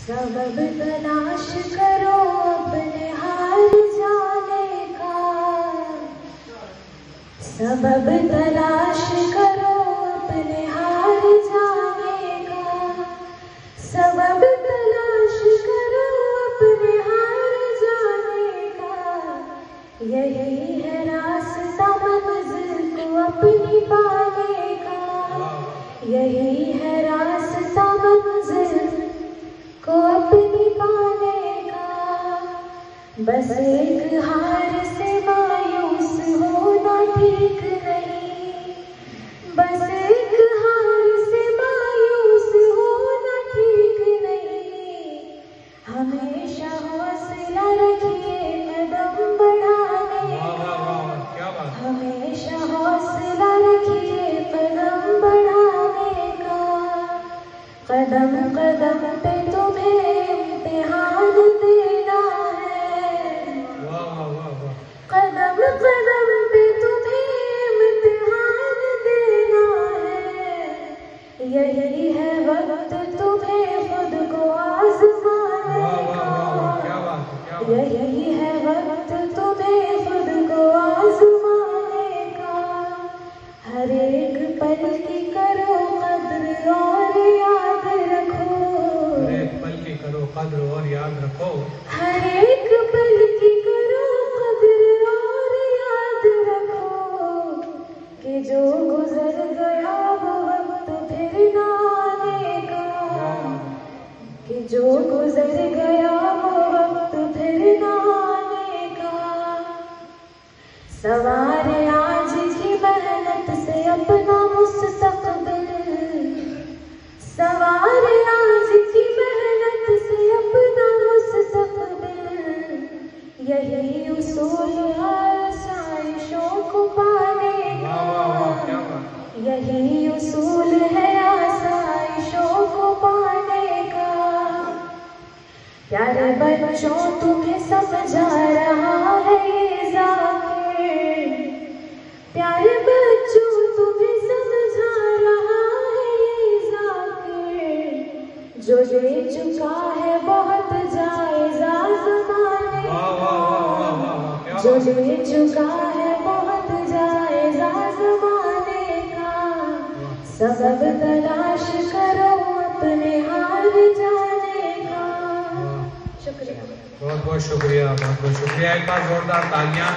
सबब तलाश करो अपने हार जाने का, सबब तलाश करो अपने हार जाने का, सबब तलाश करो अपने हार जाने का। यही है रास्ता मंजिल को अपनी पाने का, यही है रास्ता मंजिल को अपनी पाने का। बस एक हार से मायूस होना ठीक नहीं, बस एक हार से मायूस होना ठीक नहीं। हमेशा हौसला रखिए कदम बढ़ाने का, हमेशा हौसला रखिए कदम बढ़ाने का। कदम कदम पे तुम्हें इम्तिहान देना है, कदम कदम पे तुम्हें इम्तिहान देना है। यही है वक्त तुम्हें खुद को आजमाने का, यही है वक्त तुम्हें खुद को आजमाने का। हर एक पल की करो कद्र और याद रखो, हर एक पल की करो कद्र और याद रखो, हर एक पल की करो कद्र और याद रखो। कि जो गुजर गया वो वक्त फिर ना आने का, कि जो गुजर गया वो वक्त फिर ना आने का। सवार आज की मेहनत से अपना मुस्तकबिल, सवार आज की मेहनत से अपना मुस्तकबिल। यही उसूल है आसाइशों को पाने का, यही उसूल है आसाइशों को पाने का। प्यारे बच्चों तुम्हें समझा रहा है ये ज़ाकिर, प्यारे बच्चों तुम्हें समझा रहा है ये ज़ाकिर। जो दे चुका है बहुत जायज़ा ज़माने का, जो दे चुका है बहुत जायज़ा ज़माने का। सबब तलाश करो अपने हार जाने का। शुक्रिया, बहुत बहुत शुक्रिया, बहुत बहुत शुक्रिया। एक बार जोरदार तालियां।